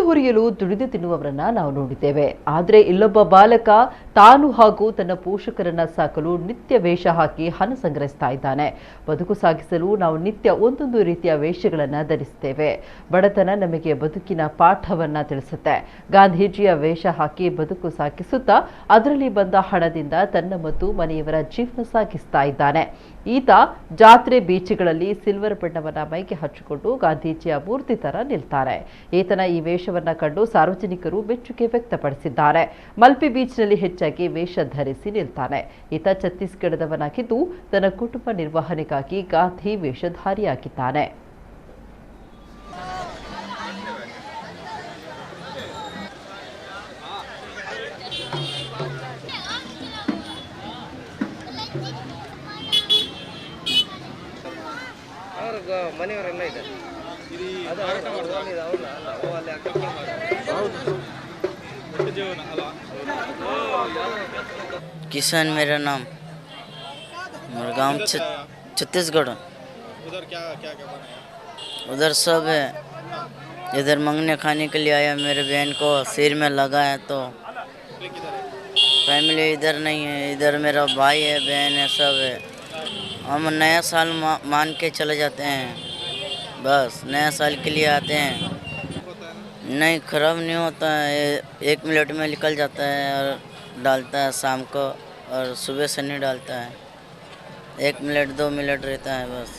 ಹೊರೆಯಲು ದುಡಿದು ತಿನ್ನುವವರನ್ನ ನಾವು ನೋಡಿದ್ದೇವೆ. ಆದರೆ ಇಲ್ಲೊಬ್ಬ ಬಾಲಕ ತಾನು ಹಾಗೂ ತನ್ನ ಪೋಷಕರನ್ನ ಸಾಕಲು ನಿತ್ಯ ವೇಷ ಹಾಕಿ ಹಣ ಸಂಗ್ರಹಿಸ್ತಾ ಇದ್ದಾನೆ. ಬದುಕು ಸಾಗಿಸಲು ನಾವು ನಿತ್ಯ ಒಂದೊಂದು ರೀತಿಯ ವೇಷಗಳನ್ನ ಧರಿಸುತ್ತೇವೆ. ಬಡತನ ನಮಗೆ ಬದುಕಿನ ಪಾಠವನ್ನ ತಿಳಿಸುತ್ತೆ. ಗಾಂಧೀಜಿಯ ವೇಷ ಹಾಕಿ ಬದುಕು ಸಾಗಿಸುತ್ತಾ ಅದರಲ್ಲಿ ಬಂದ ಹಣದಿಂದ ತನ್ನ ಮತ್ತು ಮನೆಯವರ ಜೀವನ ಸಾಗಿಸ್ತಾ ಇದ್ದಾನೆ. ಈತ ಜಾತ್ರೆ ಬೀಚ್ಗಳಲ್ಲಿ ಸಿಲ್ವರ್ ಬಣ್ಣವನ್ನ ಮೈಗೆ ಹಚ್ಚಿಕೊಂಡು ಗಾಂಧೀಜಿಯ ಮೂರ್ತಿ ತರ ನಿಲ್ತಾರೆ. ಈತನ ಈ ವೇಷವನ್ನ ಕಂಡು ಸಾರ್ವಜನಿಕರು ಮೆಚ್ಚುಗೆ ವ್ಯಕ್ತಪಡಿಸಿದ್ದಾರೆ. ಮಲ್ಪೆ ಬೀಚ್ನಲ್ಲಿ ಹೆಚ್ಚಾಗಿ ವೇಷ ಧರಿಸಿ ನಿಲ್ತಾನೆ. ಈತ ಛತ್ತೀಸ್ಗಢದವನಾಗಿದ್ದು ತನ್ನ ಕುಟುಂಬ ನಿರ್ವಹಣೆಗಾಗಿ ಗಾಂಧಿ ವೇಷಧಾರಿಯಾಗಿದ್ದಾನೆ. ಮನೆಯವರೆಲ್ಲ ಇದೆ. किशन मेरा नाम, मेरा गाँव छत्तीसगढ़। उधर क्या क्या क्या बनाया? उधर सब है। इधर मंगने खाने के लिए आया, मेरे बहन को सिर में लगा है तो फैमिली इधर नहीं है। इधर मेरा भाई है, बहन है, सब है। हम नया साल मान के चले जाते हैं, बस नया साल के लिए आते हैं। नहीं खराब नहीं होता है, 1 मिनट में निकल जाता है और डालता है शाम को, और सुबह से नहीं डालता है। 1 मिनट 2 मिनट रहता है बस।